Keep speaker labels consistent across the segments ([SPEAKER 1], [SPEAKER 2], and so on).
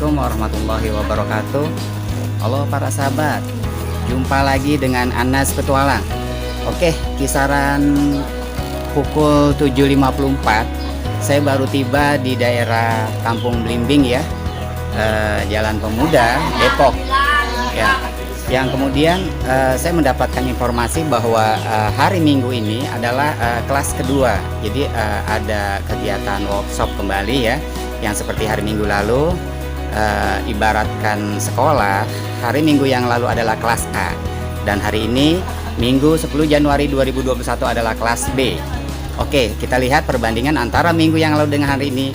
[SPEAKER 1] Assalamualaikum warahmatullahi wabarakatuh. Halo para sahabat, jumpa lagi dengan Anas Petualang. Oke, kisaran pukul 7.54 saya baru tiba di daerah Kampung Blimbing ya, Jalan Pemuda, Depok ya. Yang kemudian saya mendapatkan informasi bahwa hari Minggu ini adalah kelas kedua. Jadi ada kegiatan workshop kembali ya, yang seperti hari Minggu lalu. Ibaratkan sekolah, hari Minggu yang lalu adalah kelas A, dan hari ini Minggu 10 Januari 2021 adalah kelas B. Oke, kita lihat perbandingan antara minggu yang lalu dengan hari ini,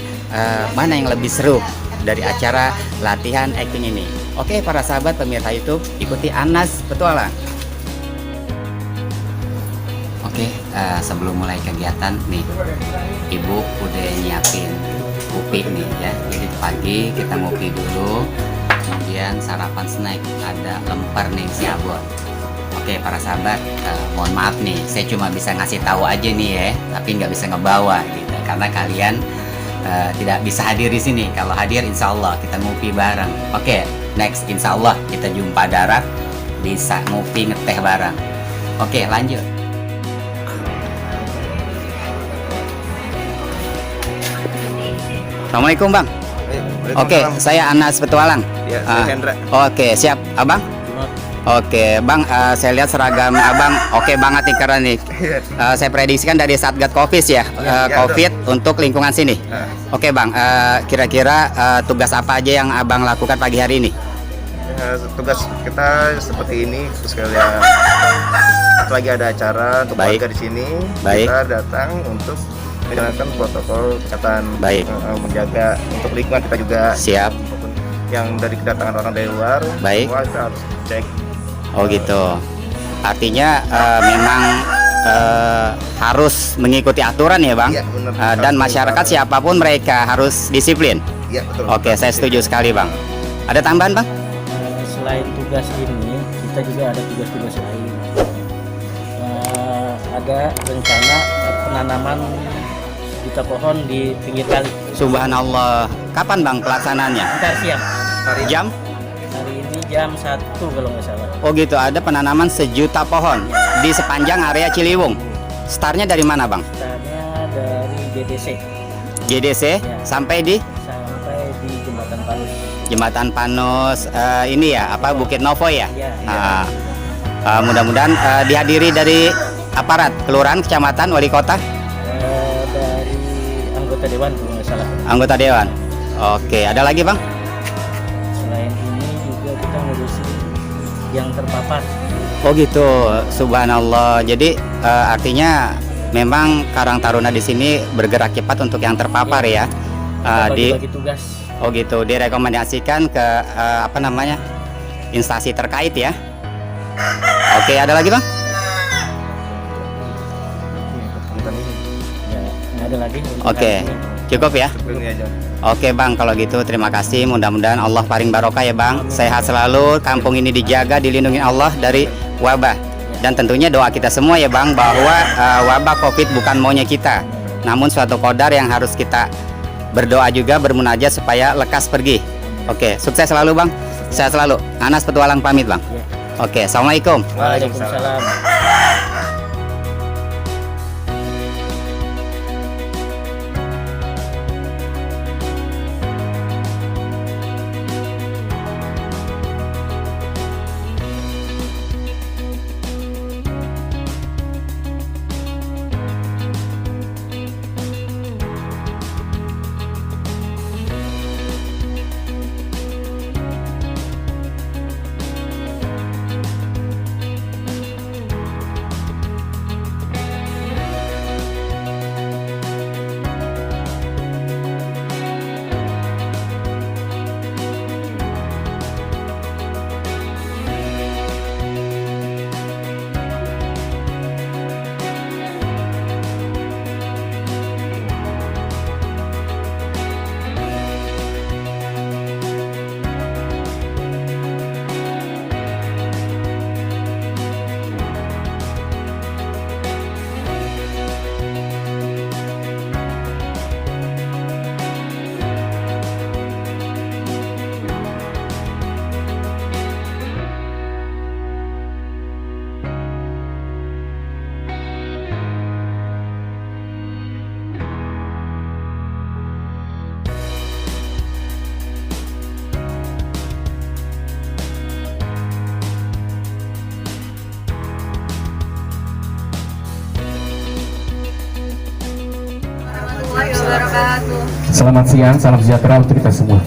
[SPEAKER 1] mana yang lebih seru dari acara latihan acting ini. Oke, para sahabat pemirsa YouTube, ikuti Anas Petualang. Oke, sebelum mulai kegiatan nih, Ibu udah nyiapin kopi nih ya. Jadi pagi kita ngopi dulu, kemudian sarapan snack ada lemper nih siabon. Oke para sahabat, mohon maaf nih, saya cuma bisa ngasih tahu aja nih ya, tapi nggak bisa ngebawa gitu, karena kalian tidak bisa hadir di sini. Kalau hadir, insya Allah kita ngopi bareng. Oke, next, insya Allah kita jumpa darat, bisa ngopi ngeteh bareng. Oke, lanjut. Assalamualaikum Bang. Oke, saya Anas Petualang.
[SPEAKER 2] Ya, saya Hendra.
[SPEAKER 1] Oke, siap Abang. Oke Bang, saya lihat seragam Abang oke banget nih, karena nih saya prediksikan dari Satgas Covid ya, Covid untuk lingkungan sini. Oke Bang, kira-kira tugas apa aja yang Abang lakukan pagi hari ini?
[SPEAKER 2] Tugas kita seperti ini, terus kalian lagi ada acara untuk warga di sini. Kita datang untuk menjalankan protokol kesehatan, menjaga untuk lingkungan kita juga.
[SPEAKER 1] Siap.
[SPEAKER 2] Yang dari kedatangan orang dari luar, semua kita harus cek.
[SPEAKER 1] Oh gitu. Artinya memang harus mengikuti aturan ya Bang.
[SPEAKER 2] Ya, benar.
[SPEAKER 1] Dan masyarakat siapapun mereka harus disiplin.
[SPEAKER 2] Ya, betul.
[SPEAKER 1] Oke, saya setuju sekali Bang. Ada tambahan Bang?
[SPEAKER 3] Selain tugas ini, kita juga ada tugas-tugas lain. Ada rencana penanaman juta pohon di pinggir kali.
[SPEAKER 1] Subhanallah. Kapan Bang pelaksanaannya?
[SPEAKER 3] Ntar siang.
[SPEAKER 1] Jam?
[SPEAKER 3] Hari ini jam 1 kalau nggak salah.
[SPEAKER 1] Oh gitu, ada penanaman 1 juta pohon di sepanjang area Ciliwung. Startnya dari mana Bang?
[SPEAKER 3] Startnya dari GDC.
[SPEAKER 1] GDC ya. Sampai di
[SPEAKER 3] Jembatan Panus.
[SPEAKER 1] Jembatan Panus, ini ya, apa Bukit Novo ya?
[SPEAKER 3] Ya.
[SPEAKER 1] Mudah-mudahan dihadiri dari aparat, kelurahan, kecamatan, wali kota.
[SPEAKER 3] Dari anggota dewan kalau nggak salah.
[SPEAKER 1] Anggota dewan. Oke, ada lagi Bang?
[SPEAKER 3] Selain ini juga kita ngurusin yang terpapar.
[SPEAKER 1] Oh gitu, subhanallah. Jadi artinya memang Karang Taruna di sini bergerak cepat untuk yang terpapar ya.
[SPEAKER 3] Bagi tugas.
[SPEAKER 1] Oh gitu, direkomendasikan ke instansi terkait ya. Oke, ada lagi Bang?
[SPEAKER 3] Ya, nggak ada lagi.
[SPEAKER 1] Oke, cukup ya. Oke Bang, kalau gitu terima kasih. Mudah-mudahan Allah paling barokah ya Bang. Sehat selalu, kampung ini dijaga, dilindungi Allah dari wabah. Dan tentunya doa kita semua ya Bang, bahwa wabah Covid bukan maunya kita, namun suatu qadar yang harus kita berdoa juga, bermunajat supaya lekas pergi. Oke, sukses selalu Bang. Sehat selalu. Anas Petualang pamit Bang. Oke, assalamualaikum.
[SPEAKER 3] Waalaikumsalam.
[SPEAKER 4] wabarakatuh.
[SPEAKER 5] Selamat siang, salam sejahtera untuk kita semua.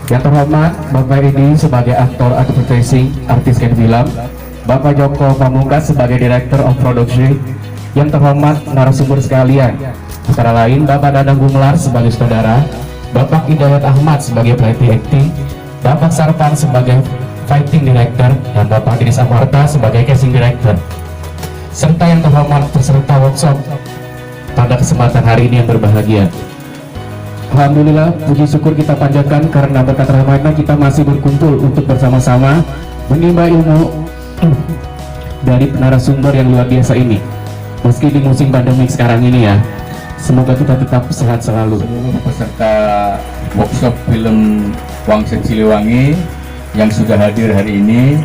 [SPEAKER 5] Yang terhormat, Bapak Edi sebagai aktor advertising, artis dan film, Bapak Joko Pamungkas sebagai Director of Production, yang terhormat narasumber sekalian, antara lain Bapak Dadang Gumelar sebagai saudara, Bapak Hidayat Ahmad sebagai pelatih acting, Bapak Sarpan sebagai fighting director, dan Bapak Didi Samarta sebagai casting director, serta yang terhormat peserta workshop pada kesempatan hari ini yang berbahagia. Alhamdulillah, puji syukur kita panjatkan karena berkat rahmatnya kita masih berkumpul untuk bersama-sama menimba ilmu dari narasumber yang luar biasa ini. Meski di musim pandemi sekarang ini ya, semoga kita tetap sehat selalu.
[SPEAKER 6] Seluruh peserta workshop film Wangsit Siliwangi yang sudah hadir hari ini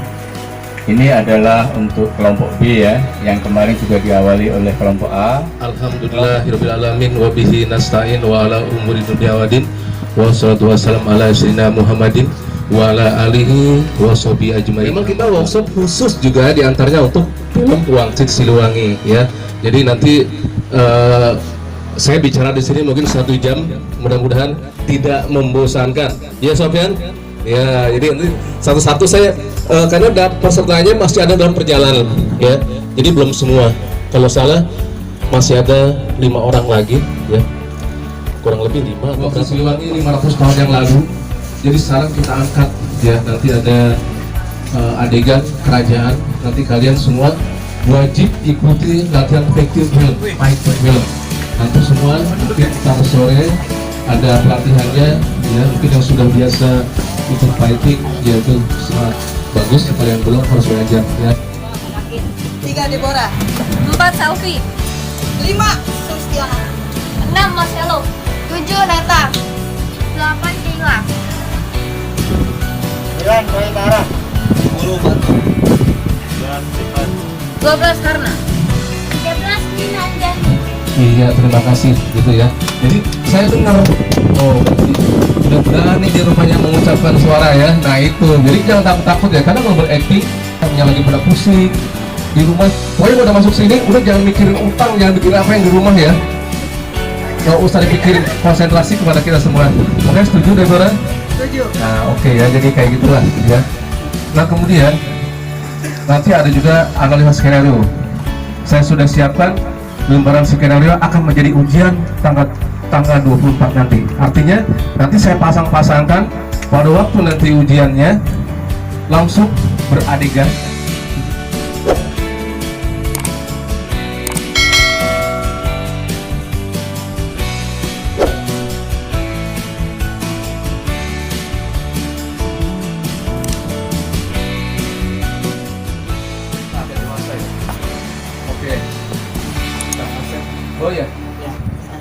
[SPEAKER 6] adalah untuk kelompok B ya, yang kemarin juga diawali oleh kelompok A.
[SPEAKER 7] Alhamdulillahirabbil alamin wa bihi nasta'in wa ala umuri dunya waddin wa salatu wassalam ala sayyidina Muhammadin wa ala alihi wa sahbihi ajmain. Memang kita workshop khusus juga diantaranya untuk film Wangsit Siliwangi ya. Jadi nanti saya bicara di sini mungkin 1 jam, mudah-mudahan tidak membosankan. Ya Sofyan? Ya, jadi nanti satu-satu saya karena pesertanya masih ada dalam perjalanan ya. Jadi belum semua. Kalau salah masih ada 5 orang lagi ya. Kurang lebih 5. Waktu Siliwangi 500 tahun yang lalu. Jadi sekarang kita angkat ya, nanti ada adegan kerajaan. Nanti kalian semua wajib ikuti latihan fighting film, fighting film. Nanti semua mungkin ntar sore ada pelatihannya ya, mungkin yang sudah biasa ikut fighting ya itu sangat bagus, kalau yang belum harus belajar ya.
[SPEAKER 4] 3 Deborah,
[SPEAKER 8] 4 Selfie,
[SPEAKER 4] 5 Sustiana,
[SPEAKER 8] 6 Marcelo,
[SPEAKER 4] 7 Neta,
[SPEAKER 8] 8 Kayla,
[SPEAKER 2] 9 Roy Tara,
[SPEAKER 3] 10 Batu,
[SPEAKER 8] 12 Karna,
[SPEAKER 4] 13 Nina Anjani.
[SPEAKER 7] Iya, terima kasih gitu ya. Jadi saya dengar, oh berarti udah berani di rumahnya mengucapkan suara ya. Nah itu, jadi jangan takut-takut ya, karena kalau berakting yang lagi pada pusing di rumah, pokoknya udah masuk sini, udah jangan mikirin utang, jangan mikirin apa yang di rumah ya. Gak usah dipikirin, konsentrasi kepada kita semua. Oke, setuju Deborah?
[SPEAKER 4] Setuju.
[SPEAKER 7] Nah oke ya, jadi kayak gitulah ya. Nah kemudian nanti ada juga analisa skenario. Saya sudah siapkan lembaran skenario akan menjadi ujian tanggal 24 nanti. Artinya nanti saya pasang-pasangkan pada waktu nanti ujiannya langsung beradegan. Oke. Oh ya.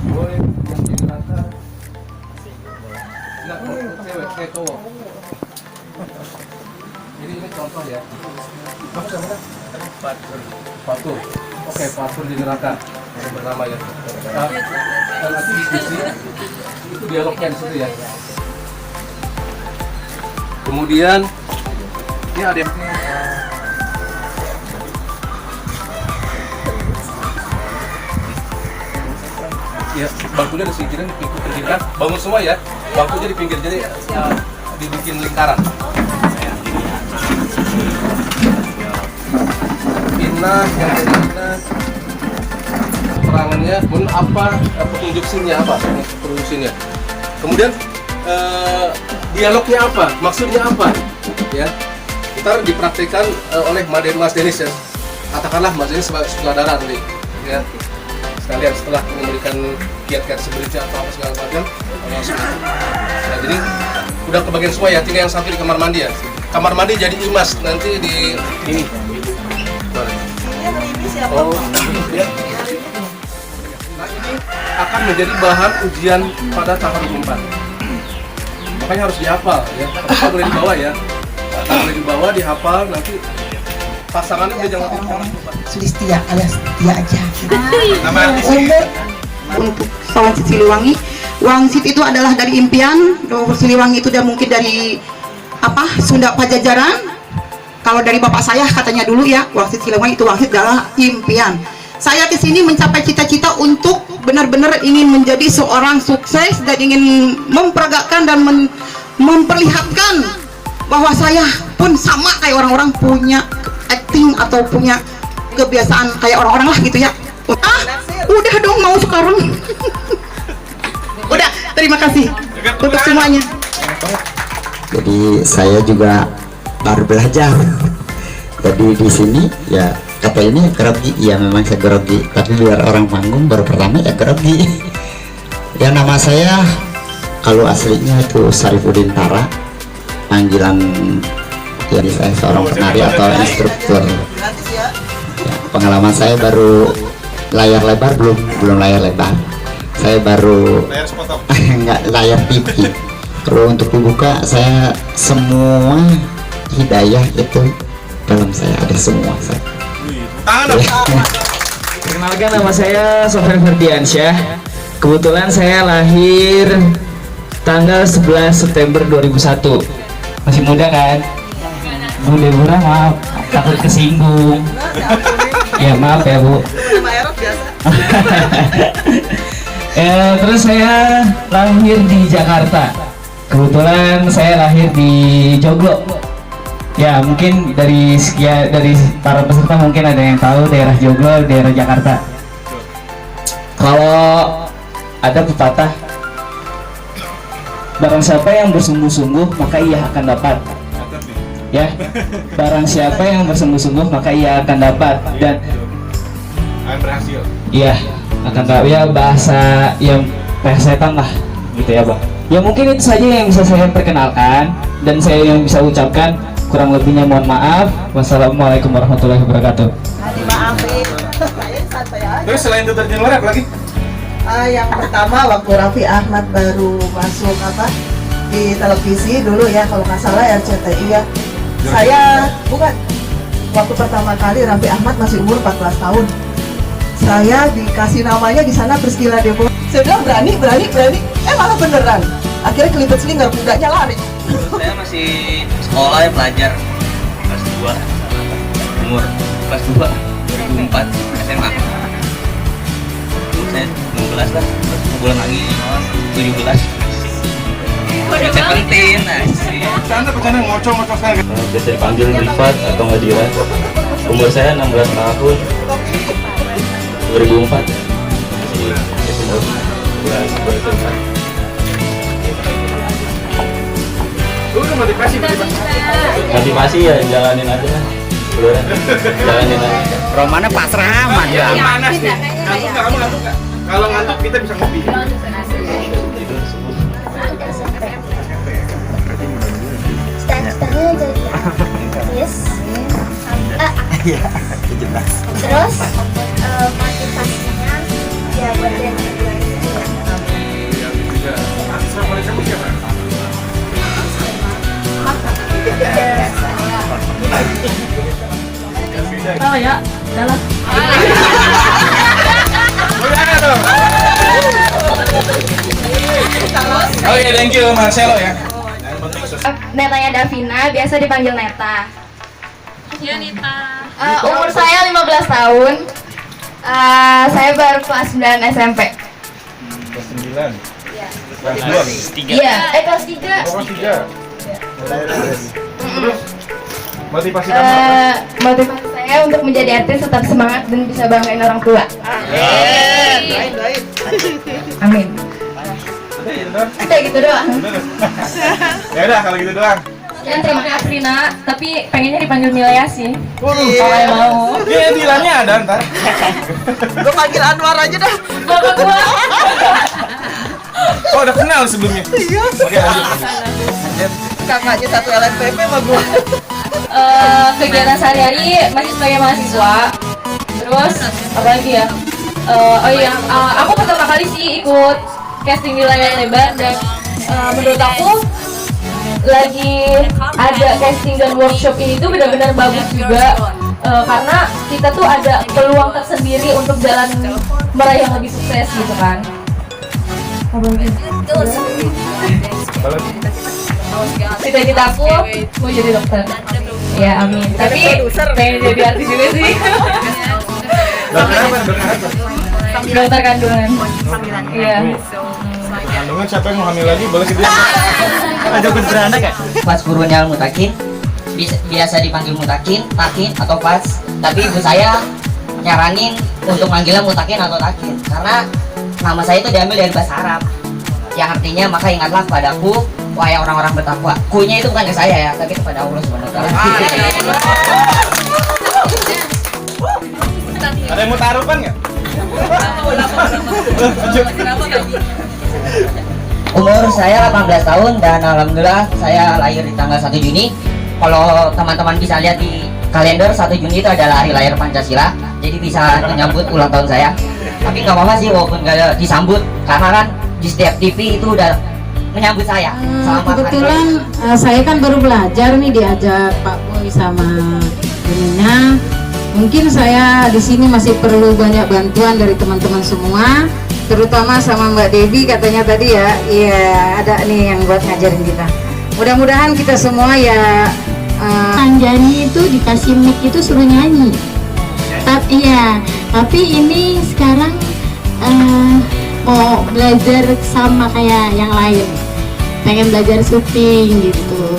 [SPEAKER 7] Boleh yang jadi rata. Enggak, cewek, cowok. Jadi ini contoh ya. Kamu sama Fatur. Oke, Fatur jadi rata. Yang pertama ya. Dan nanti diskusi itu dialognya di situ ya. Kemudian ini ada yang ya, bangkunya di sini ikut pinggirkan, bangun semua ya, bangkunya di pinggir, jadi dibikin lingkaran. Inna, yang dari Inna, perangannya, kemudian apa, petunjuk scene-nya apa, petunjuk scene-nya. Kemudian dialognya apa, maksudnya apa, ya. Ntar dipraktikkan oleh Mas Denis ya, katakanlah Mas Denis sebagai sutradara nanti, ya. Sekalian setelah memberikan kiat-kiat sebelumnya atau apa segala macam langsung. Nah jadi udah kebagian semua ya, tinggal yang satu di kamar mandi ya. Kamar mandi jadi imas nanti di ini. Oh, ya. Nah ini akan menjadi bahan ujian pada tahap 4. Makanya harus dihafal ya. Apa boleh dibawa ya? Boleh dibawa, dihafal, nanti pasangannya udah jangan
[SPEAKER 9] Sulistia alias Tia aja. Umur untuk Wangsit Siliwangi. Wangsit itu adalah dari impian. Siliwangi itu dia mungkin dari apa? Sunda Pajajaran. Kalau dari bapak saya katanya dulu ya, Wangsit Siliwangi itu Wangsit adalah impian. Saya ke sini mencapai cita-cita untuk benar-benar ingin menjadi seorang sukses dan ingin memperagakan dan memperlihatkan bahwa saya pun sama kayak orang-orang, punya acting atau punya kebiasaan kayak orang-orang lah gitu ya. Udah dong mau sekarang. Udah, terima kasih untuk semuanya.
[SPEAKER 10] Jadi saya juga baru belajar. Jadi di sini ya kata ini grogi, ya memang saya grogi. Tapi biar orang panggung baru pertama ya grogi. Ya nama saya kalau aslinya itu Sarifuddin Tara. Panggilan ya saya seorang penari atau instruktur. Ya, pengalaman saya baru layar lebar, belum layar lebar. Saya baru enggak layar TV. Kalau untuk dibuka saya semua hidayah itu dalam saya ada semua saya.
[SPEAKER 11] Perkenalkan, nama saya Sofyan Ferdiansyah. Kebetulan saya lahir tanggal 11 September 2001. Masih muda kan? Bu Deborah, maaf takut kesinggung. Ya maaf ya Bu. Terus saya lahir di Jakarta. Kebetulan saya lahir di Joglo. Ya mungkin dari para peserta mungkin ada yang tahu daerah Joglo, daerah Jakarta. Kalau ada pepatah, barang siapa yang bersungguh-sungguh maka ia akan dapat. Ya, barang siapa yang bersungguh-sungguh maka ia akan dapat, dan
[SPEAKER 2] berhasil.
[SPEAKER 11] Iya, akan dapat. Ya bahasa yang persetan lah, gitu ya Bang. Ya mungkin itu saja yang bisa saya perkenalkan dan saya yang bisa ucapkan. Kurang lebihnya mohon maaf. Wassalamualaikum warahmatullahi wabarakatuh.
[SPEAKER 4] Dimaafin. Saya santai aja.
[SPEAKER 2] Terus selain itu terjun apa lagi?
[SPEAKER 4] Yang pertama waktu Raffi Ahmad baru masuk di televisi dulu ya, kalau nggak salah RCTI ya. Saya bukan, waktu pertama kali Raffi Ahmad masih umur 14 tahun. Saya dikasih namanya di sana Priscilla Deborah. Saya bilang berani, malah beneran. Akhirnya kelibet selingar, kudanya lari.
[SPEAKER 3] Saya masih sekolah ya, pelajar kelas 2, umur kelas 2, 2004 SMA. Saya 16 lah, terus bulan lagi 17. Saya penting,
[SPEAKER 2] Bercanda ngocok sekali.
[SPEAKER 6] Biasa dipanggil Rifat atau Ngadira. Umur saya 16 tahun, 2004. Masih umur 11. Motivasi ya, jalanin aja lah. Jalanin aja.
[SPEAKER 1] Romana pasrah amat ya.
[SPEAKER 2] Mana sih? Ngantuk nggak? Kalau ngantuk kita bisa ngopi.
[SPEAKER 8] Terus motivasinya ya buat yang oh ya, dalam.
[SPEAKER 2] Oke, thank you Marcelo ya.
[SPEAKER 8] Netanya Davina, biasa dipanggil Neta.
[SPEAKER 4] Iya Nita.
[SPEAKER 8] Umur saya 15 tahun. Saya baru kelas 9 SMP.
[SPEAKER 2] Kelas 9.
[SPEAKER 8] Iya.
[SPEAKER 2] Kelas 2.
[SPEAKER 8] Iya, kelas 3.
[SPEAKER 2] Kelas 3. Terus motivasi kamu apa?
[SPEAKER 8] Motivasi saya untuk menjadi artis tetap semangat dan bisa banggain orang tua. Amin. Udah gitu doang.
[SPEAKER 2] Ya udah kalau gitu doang.
[SPEAKER 8] Dan terima kasih Rina, tapi pengennya dipanggil Milea sih.
[SPEAKER 2] Kalau
[SPEAKER 8] yang mau.
[SPEAKER 2] Dia bilangnya ada ntar.
[SPEAKER 4] Gue panggil Anwar aja dah.
[SPEAKER 8] Bapak gua.
[SPEAKER 2] Oh udah kenal sebelumnya. Iya. Oke lanjut.
[SPEAKER 4] Kakaknya satu LNPP sama gue.
[SPEAKER 8] Kegiatan sehari-hari masih sebagai mahasiswa. Terus apa lagi ya? Oh iya, aku pertama kali sih ikut casting di layar lebar dan menurut aku lagi ada casting dan workshop ini tuh benar-benar bagus juga karena kita tuh ada peluang tersendiri untuk jalan meraih yang lebih sukses gitu kan. Cita-cita aku mau jadi dokter. Ya amin. Tapi pengen jadi artis juga sih. Dokter kandungan. Iya.
[SPEAKER 2] Kandungan siapa yang mau hamil lagi boleh gitu.
[SPEAKER 3] Ada beranak ya?
[SPEAKER 12] Pas gurunya Mutakin, biasa dipanggil Mutakin, Takin, atau Pas. Tapi ibu saya nyaranin untuk manggilnya Mutakin atau Takin karena nama saya itu diambil dari bahasa Arab yang artinya maka ingatlah padaku wahai orang-orang bertakwa. Kunya itu bukan ke saya ya, tapi kepada Allah Subhanahu wa taala.
[SPEAKER 2] Ada yang mau taruhan nggak?
[SPEAKER 12] Umur saya 18 tahun dan alhamdulillah saya lahir di tanggal 1 Juni. Kalau teman-teman bisa lihat di kalender, 1 Juni itu adalah hari lahir Pancasila. Jadi bisa menyambut ulang tahun saya. Tapi nggak apa-apa sih walaupun nggak disambut karena kan di setiap TV itu udah menyambut saya.
[SPEAKER 13] Kebetulan saya kan baru belajar nih diajak Pak Boy sama ininya. Mungkin saya di sini masih perlu banyak bantuan dari teman-teman semua, terutama sama Mbak Devi katanya tadi ya. Iya, ada nih yang buat ngajarin kita. Mudah-mudahan kita semua ya.
[SPEAKER 14] Anjani itu dikasih mic itu suruh nyanyi. Tapi ini sekarang mau belajar sama kayak yang lain, pengen belajar syuting gitu.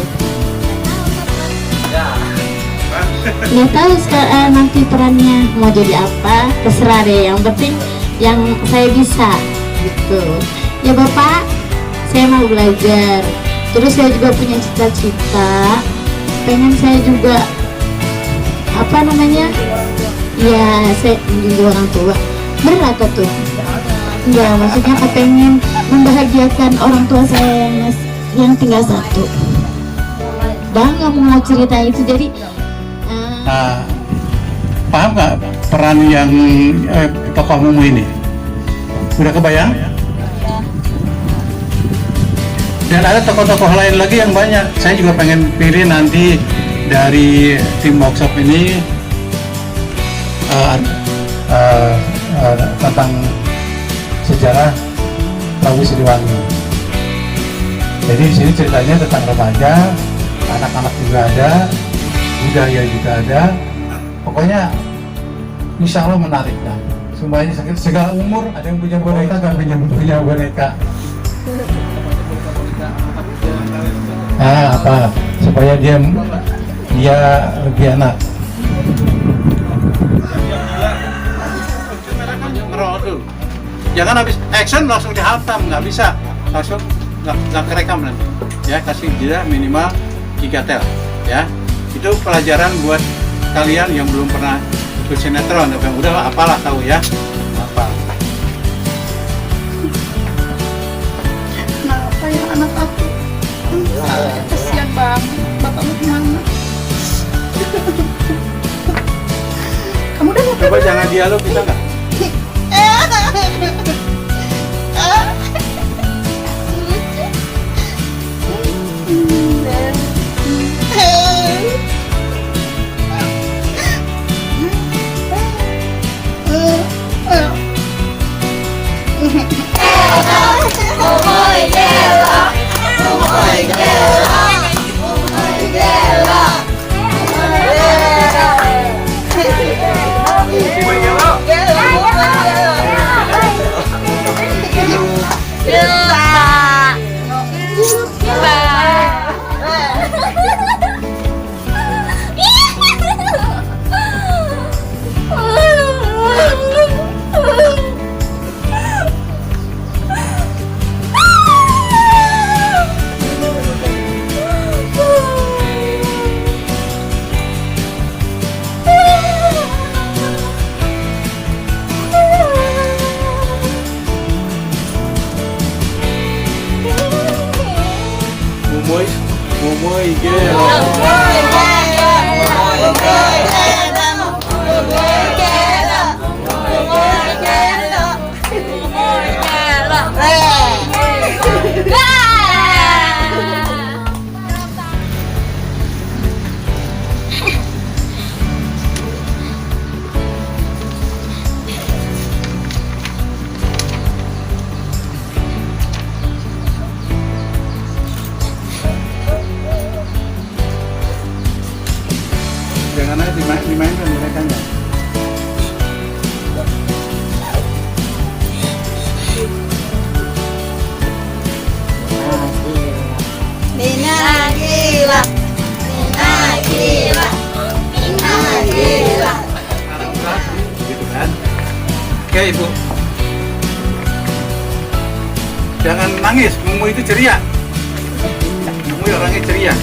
[SPEAKER 14] Nggak tahu sekarang nanti perannya mau jadi apa, terserah deh. Yang penting yang saya bisa gitu. Ya Bapak, saya mau belajar. Terus saya juga punya cita-cita, pengen saya juga ya saya menjadi orang tua. Berat tuh. Enggak, maksudnya pengen membahagiakan orang tua saya yang tinggal satu. Bangga mau cerita itu, jadi
[SPEAKER 15] paham nggak peran yang tokoh Mumu ini? Udah kebayang? Dan ada tokoh-tokoh lain lagi yang banyak. Saya juga pengen pilih nanti dari tim workshop ini tentang sejarah Prabu Siliwangi. Jadi di sini ceritanya tentang remaja, anak-anak juga ada, budaya juga ada. Pokoknya insya Allah menarik lah. Semuanya segala umur, ada yang punya boneka, nggak punya boneka. Apa supaya dia lebih enak. Jangan habis action langsung dihantam, nggak bisa, langsung nggak kerekam nanti. Ya, kasih dia minimal 3 tel. Ya, itu pelajaran buat kalian yang belum pernah ikut sinetron, yang udah apalah tahu ya. Apa?
[SPEAKER 9] Kenapa ya anak aku? Kasihan banget, bapak mau kemana? Kamu udah ngapain?
[SPEAKER 15] Coba jangan dialog, bisa nggak? Jangan aja dimainkan mereka. Ibu. Jangan nangis, Mumu itu ceria. Mumu orangnya ceria.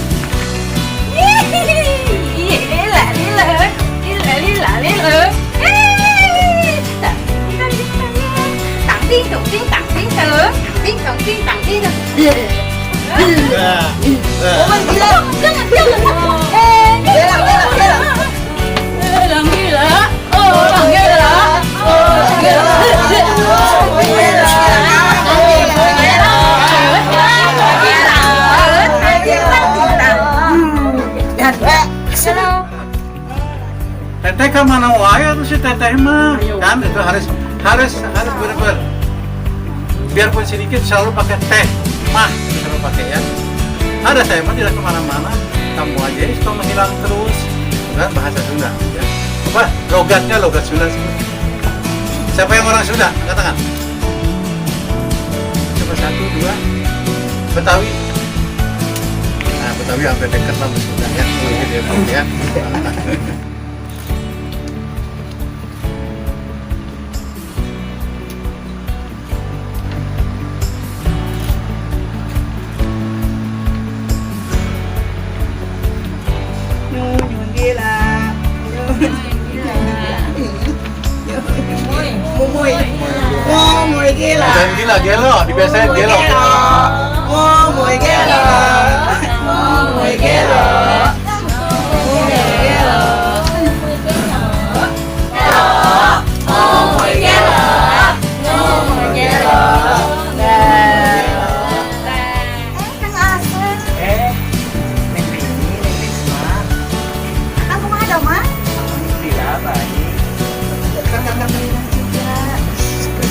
[SPEAKER 15] Teteh ke mana wae tuh si teteh mah kan itu harus bener-bener biarpun sedikit selalu pakai teh mah selalu pakai ya. Ada saya mah tidak kemana-mana, kamu aja itu menghilang terus kan bahasa Sunda ya. Apa logatnya logat Sunda sih. Siapa yang orang Sunda angkat tangan? Coba 1, 2 Betawi. Nah Betawi sampai dekat sama Sunda ya mungkin ya. Jangan gila, gelo, dibiasain gelo.
[SPEAKER 4] Muy gelo. Muy gelo.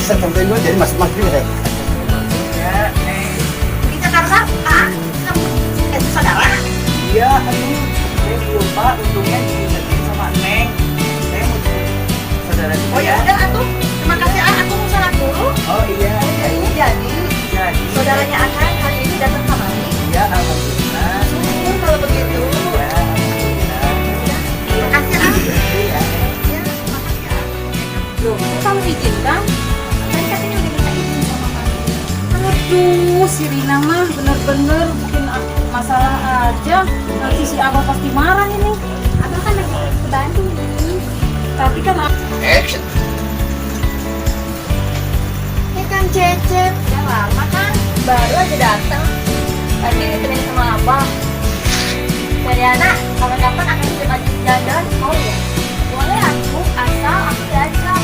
[SPEAKER 15] Sampai gue jadi mas-mas juga.
[SPEAKER 9] Di Jakarta, itu saudara?
[SPEAKER 3] Iya, aduh, saya lupa untungnya diingetin sama Neng. Saya mau saudara juga.
[SPEAKER 9] Oh ya udah atuh, terima kasih aku mau sholat dulu.
[SPEAKER 3] Oh iya.
[SPEAKER 9] Jadi saudaranya Akan hari ini datang kemari.
[SPEAKER 3] Iya, alhamdulillah.
[SPEAKER 9] Kalau begitu.
[SPEAKER 3] Iya, alhamdulillah.
[SPEAKER 9] Terima kasih ah.
[SPEAKER 3] Iya.
[SPEAKER 9] Ya, makasih ah. Loh, kamu izinkan? Tadi katanya udah minta izin sama kamu.
[SPEAKER 13] Aduh, si Rina mah bener-bener bikin masalah aja. Nanti si Abah pasti marah ini.
[SPEAKER 14] Abah kan lagi ke Bandung nih.
[SPEAKER 13] Tapi kan
[SPEAKER 2] Action.
[SPEAKER 14] Ya kan Cecep.
[SPEAKER 8] Udah lama kan, baru aja datang. Tadi ditemenin sama Abah. Dari anak, kapan-kapan akan coba jalan, mau ya? Boleh aku, asal aku diajak.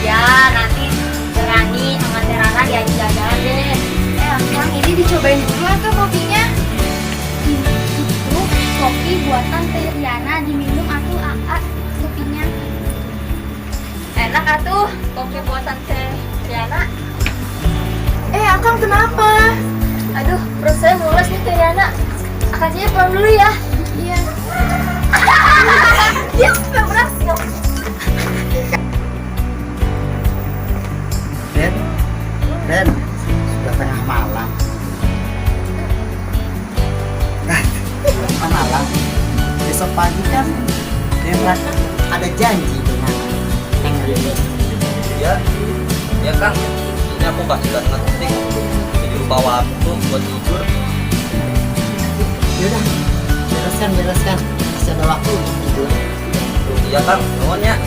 [SPEAKER 8] Ya, nanti berani sama Terana diajak jalan deh.
[SPEAKER 14] Akang ini dicobain dulu atau kopinya? Itu kopi buatan Teh Riana, diminum atuh Aa kopinya.
[SPEAKER 8] Enak atuh, kopi buatan Teh Riana.
[SPEAKER 14] Akang kenapa?
[SPEAKER 8] Aduh, perut saya mules nih Teh Riana. Akan saya pulang dulu ya.
[SPEAKER 14] Iya.
[SPEAKER 8] Dia sudah berhasil.
[SPEAKER 3] Den, sudah tengah malam. Tengah malam. Besok pagi kan Denra ada janji dengan Neng Rini.
[SPEAKER 12] Ya, ya Kang. Ini aku kasih dengan penting. Jadi lupa waktu buat tidur.
[SPEAKER 3] Yaudah, bereskan. Masih ada waktu untuk tidur.
[SPEAKER 12] Iya Kang, nuhunnya.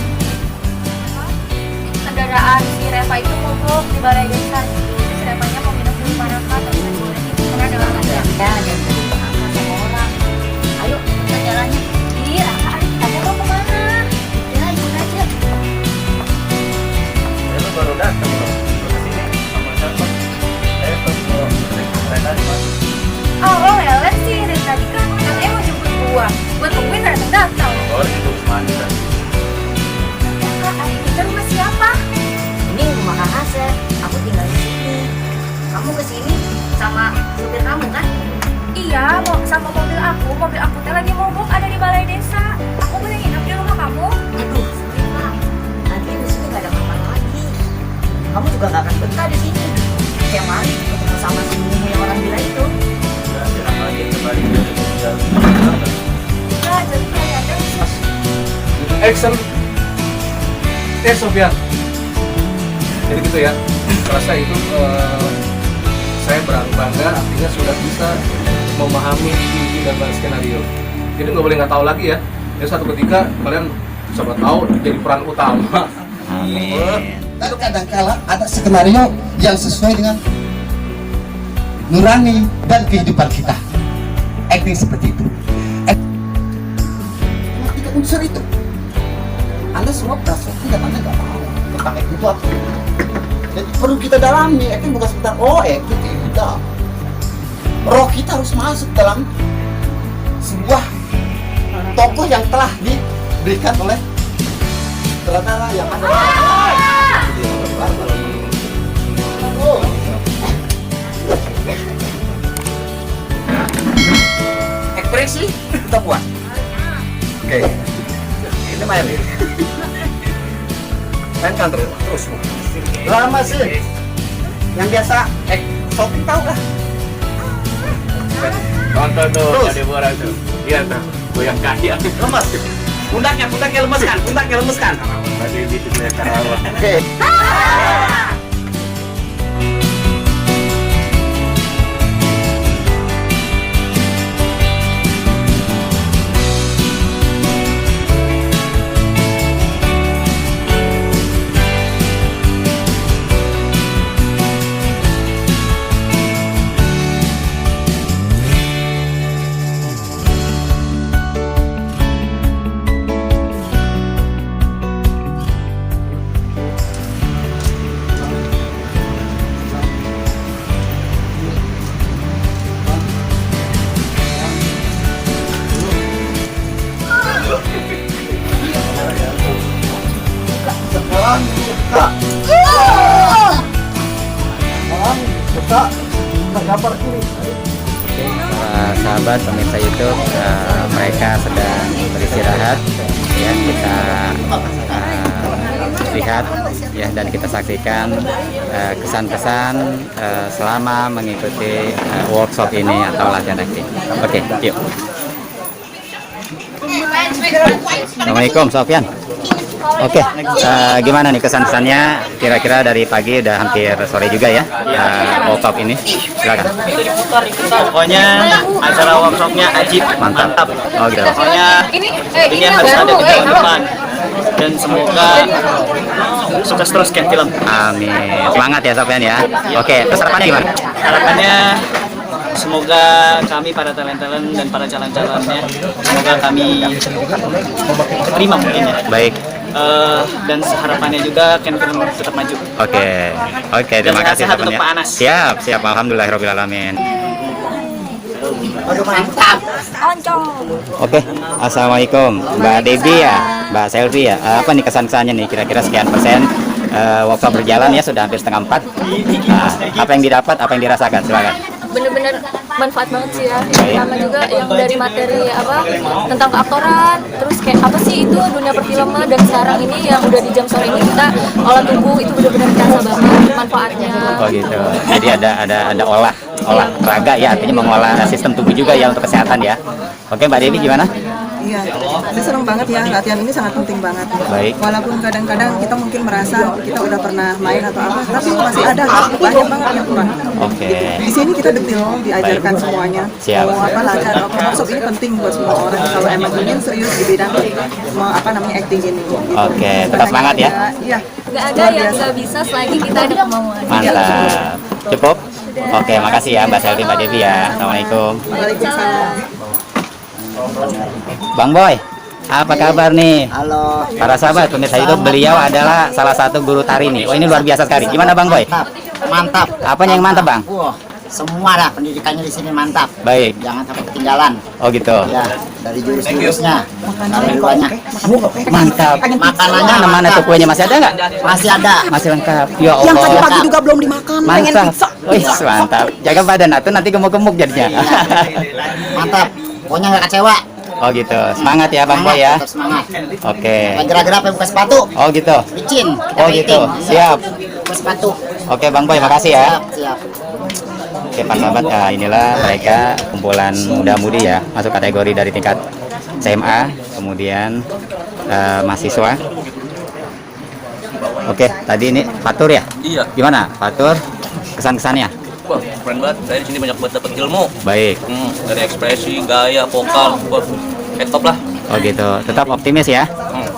[SPEAKER 8] Kendaraan si Reva itu mogok di balai desa. Si Revanya mau minum dulu Maraka, tapi nggak boleh karena ada orang ada. Ya, jangan lupa sama orang. Ayo, kita jalannya. Ih, Raka, kita mau kemana? Ya, ikut aja.
[SPEAKER 3] Saya baru datang loh. Kesini sama siapa? Saya mau kereta di mana?
[SPEAKER 8] Oh, Ellen sih dari tadi kan katanya mau jemput gua. Gua tungguin datang.
[SPEAKER 3] Oh, itu mandi tadi.
[SPEAKER 8] Kak, kita rumah siapa?
[SPEAKER 12] Ini rumah Kang Asep. Aku tinggal di sini. Kamu kesini sama supir kamu kan?
[SPEAKER 8] Iya, mau sama mobil aku. Mobil aku teh lagi mogok ada di balai desa. Aku boleh nginep di rumah kamu?
[SPEAKER 12] Aduh, sorry Pak. Nanti di sini nggak ada kamar lagi. Kamu juga nggak akan betah di sini. Kayak mari ketemu sama si Mumu yang orang gila itu.
[SPEAKER 3] Ya, jangan lagi kembali ke
[SPEAKER 8] Ya, jadi kalian teh
[SPEAKER 15] Action. Sofian.
[SPEAKER 16] Jadi gitu ya, rasa itu saya bangga artinya sudah bisa memahami dan skenario. Jadi nggak boleh nggak tahu lagi ya. Jadi suatu ketika kalian coba tahu jadi peran utama.
[SPEAKER 1] Amin.
[SPEAKER 17] Dan kadang-kala ada skenario yang sesuai dengan nurani dan kehidupan kita. Acting seperti itu. Tiga unsur itu. Anda semua perasaan dan Anda nggak tahu tentang acting itu apa. Jadi perlu kita dalami. Acting bukan sekedar acting tidak. Roh kita harus masuk dalam sebuah tokoh yang telah diberikan oleh sutradara yang ada. Ekspresi kita buat. Oke. Ini main nih. Mainkan terus. Lama sih. Yang biasa shopping tahu lah.
[SPEAKER 6] Nonton tuh,
[SPEAKER 17] Terus.
[SPEAKER 6] ada orang tuh. Iya tuh, goyang kaki.
[SPEAKER 17] Lemas. Pundaknya lemeskan.
[SPEAKER 6] Tadi itu saya Karawang.
[SPEAKER 17] Oke.
[SPEAKER 1] Sahabat pemirsa YouTube, mereka sedang beristirahat ya, kita lihat ya dan kita saksikan kesan-kesan selama mengikuti workshop ini atau latihan acting. Oke, yuk. Assalamualaikum Sofyan. Oke, gimana nih kesan-kesannya? Kira-kira dari pagi udah hampir sore juga ya workshop ini. Silakan.
[SPEAKER 3] Pokoknya acara workshopnya ajib, mantap.
[SPEAKER 1] Oh gitu.
[SPEAKER 3] Pokoknya ini harus ada di tahun depan dan semoga sukses terus kayak film.
[SPEAKER 1] Amin. Semangat ya Sofyan ya. Oke, terus harapannya gimana?
[SPEAKER 3] Harapannya semoga kami para talent-talent dan para calon-calonnya semoga kami terima mungkin ya.
[SPEAKER 1] Baik.
[SPEAKER 3] Dan harapannya juga Ken Film tetap maju.
[SPEAKER 1] Oke, terima
[SPEAKER 3] Dan
[SPEAKER 1] kasih
[SPEAKER 3] sehat
[SPEAKER 1] teman
[SPEAKER 3] untuk
[SPEAKER 1] ya.
[SPEAKER 3] Pak Anas.
[SPEAKER 1] Siap, alhamdulillahirobbilalamin.
[SPEAKER 17] Aduh mantap.
[SPEAKER 1] Oke, assalamualaikum Mbak Debbie ya, Mbak Selvi ya. Apa nih kesan-kesannya nih? Kira-kira sekian persen workshop berjalan ya, sudah hampir setengah 4. Apa yang didapat, apa yang dirasakan? Silakan.
[SPEAKER 8] Bener-bener manfaat banget sih ya. Pertama juga yang dari materi apa tentang keaktoran, terus kayak apa sih itu dunia perfilman, dan sekarang ini yang udah di jam sore ini kita olah tubuh itu bener-bener terasa banget manfaatnya.
[SPEAKER 1] Oh gitu. Jadi ada olahraga ya, artinya mengolah sistem tubuh juga ya untuk kesehatan ya. Oke Mbak Debbie gimana?
[SPEAKER 4] Iya, saya senang banget ya, latihan ini sangat penting banget.
[SPEAKER 1] Baik.
[SPEAKER 4] Walaupun kadang-kadang kita mungkin merasa kita udah pernah main atau apa, tapi masih ada banyak banget yang kurang.
[SPEAKER 1] Oke.
[SPEAKER 4] Di sini kita detail diajarkan
[SPEAKER 1] Baik.
[SPEAKER 4] semuanya.
[SPEAKER 1] Siap.
[SPEAKER 4] Mau apa latihan apa workshop ini penting buat semua orang kalau emang ingin serius di bidang acting ini.
[SPEAKER 1] Oke, tetap semangat ya.
[SPEAKER 4] Iya.
[SPEAKER 8] Nggak ada yang nggak bisa selagi kita ada kemauan.
[SPEAKER 1] Mantap. Cukup? Oke, makasih ya Mbak Selvi, Mbak Debbie ya. Assalamualaikum.
[SPEAKER 4] Waalaikumsalam.
[SPEAKER 1] Bang Boy, apa kabar nih?
[SPEAKER 10] Halo.
[SPEAKER 1] Para sahabat pemirsa itu, beliau adalah salah satu guru tari nih. Oh ini luar biasa sekali. Gimana Bang Boy?
[SPEAKER 10] Mantap.
[SPEAKER 1] Apanya yang mantap Bang?
[SPEAKER 10] Wah, semua dah pendidikannya di sini mantap.
[SPEAKER 1] Baik.
[SPEAKER 10] Jangan sampai ketinggalan.
[SPEAKER 1] Oh gitu.
[SPEAKER 10] Ya, dari jurus-jurusnya. Dari banyak.
[SPEAKER 1] Mantap.
[SPEAKER 10] Makanannya
[SPEAKER 1] Mana tuh kuenya, masih ada nggak?
[SPEAKER 10] Masih ada.
[SPEAKER 1] Masih lengkap. Ya Allah.
[SPEAKER 10] Yang tadi pagi juga belum dimakan. Pengen
[SPEAKER 1] Mantap.
[SPEAKER 10] pizza.
[SPEAKER 1] Wih, mantap. Jaga badan atuh nanti gemuk-gemuk jadinya.
[SPEAKER 10] Mantap. Pokoknya nggak kecewa.
[SPEAKER 1] Oh gitu. Semangat ya Bang Boy ya.
[SPEAKER 10] Tetap semangat.
[SPEAKER 1] Oke.
[SPEAKER 10] Gerak-gerak sampai buka sepatu.
[SPEAKER 1] Oh gitu.
[SPEAKER 10] Licin.
[SPEAKER 1] Oh gitu. Siap.
[SPEAKER 10] Buka sepatu.
[SPEAKER 1] Oke Bang Boy, makasih ya.
[SPEAKER 10] Siap.
[SPEAKER 1] Oke para sahabat, inilah mereka kumpulan muda-mudi ya, masuk kategori dari tingkat SMA, kemudian mahasiswa. Oke, tadi ini Fatur ya?
[SPEAKER 18] Iya.
[SPEAKER 1] Gimana Fatur? Kesan-kesannya?
[SPEAKER 18] Wah, keren banget. Saya di sini banyak buat dapat ilmu.
[SPEAKER 1] Baik.
[SPEAKER 18] Dari ekspresi, gaya, vokal, wah, top lah.
[SPEAKER 1] Oh gitu. Tetap optimis ya?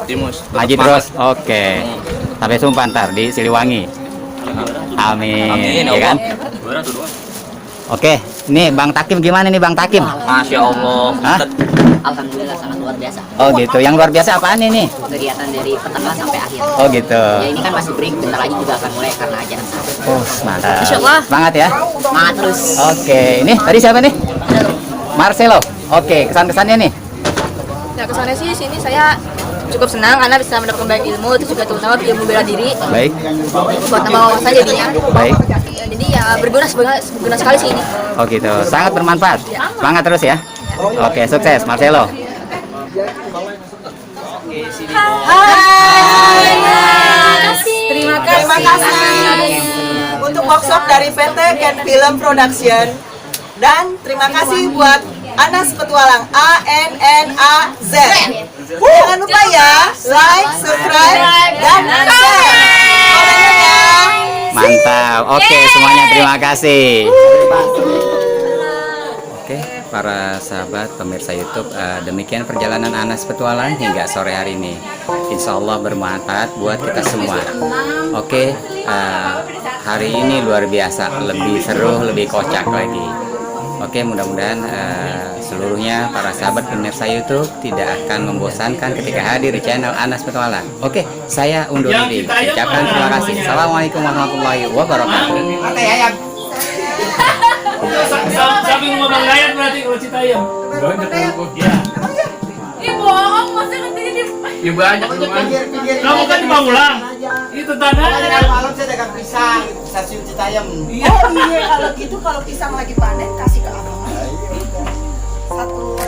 [SPEAKER 18] Optimis.
[SPEAKER 1] Maju terus. Oke. Sampai jumpa ntar di Siliwangi. Amin.
[SPEAKER 18] Amin,
[SPEAKER 1] Ya kan? Oke, ini Bang Takim gimana nih Bang Takim?
[SPEAKER 12] Masya Allah.
[SPEAKER 1] Hah?
[SPEAKER 12] Alhamdulillah sangat luar biasa.
[SPEAKER 1] Oh gitu. Yang luar biasa apaan ini?
[SPEAKER 12] Kegiatan dari pertengahan sampai akhir.
[SPEAKER 1] Oh gitu.
[SPEAKER 12] Ya ini kan masih break, bentar lagi juga akan mulai karena aja.
[SPEAKER 1] Oh, mantap.
[SPEAKER 12] Masya Allah.
[SPEAKER 1] Semangat ya.
[SPEAKER 12] Semangat terus.
[SPEAKER 1] Oke, ini tadi siapa nih? Marcelo. Oke, kesan-kesannya nih.
[SPEAKER 19] Nah, kesannya sih sini saya cukup senang karena bisa mendapatkan banyak ilmu, itu juga terutama ilmu bela diri.
[SPEAKER 1] Baik.
[SPEAKER 19] Buat nambah wawasan jadinya.
[SPEAKER 1] Baik.
[SPEAKER 19] Ya, jadi ya berguna sekali sih ini.
[SPEAKER 1] Oh gitu. Sangat bermanfaat. Semangat terus ya. Oke, sukses Marcelo.
[SPEAKER 4] Terima kasih untuk workshop dari PT Ken Film Production, dan terima kasih buat Anas Petualang, ANNAZ. Jangan lupa ya, like, subscribe, dan share.
[SPEAKER 1] Mantap. Oke, semuanya terima kasih. Oke, para sahabat pemirsa YouTube, demikian perjalanan Anas Petualang hingga sore hari ini. Insya Allah bermanfaat buat kita semua. Oke, hari ini luar biasa, lebih seru, lebih kocak lagi. Oke, mudah-mudahan seluruhnya para sahabat pemirsa YouTube tidak akan membosankan ketika hadir di channel Anas Petualang. Oke, saya undur diri. Ucapkan terima kasih. Assalamualaikum warahmatullahi wabarakatuh.
[SPEAKER 11] Sabi mo maglayad berarti kalau Citayam. Banyak ya.
[SPEAKER 8] Ih bohong, masa nanti di
[SPEAKER 11] Ya banyak teman. Kamu kan di Pamulang. Itu tanah.
[SPEAKER 17] Malam saya dagang pisang di stasiun Citayam.
[SPEAKER 4] Oh iya, kalau gitu kalau pisang lagi panen kasih ke abang. Satu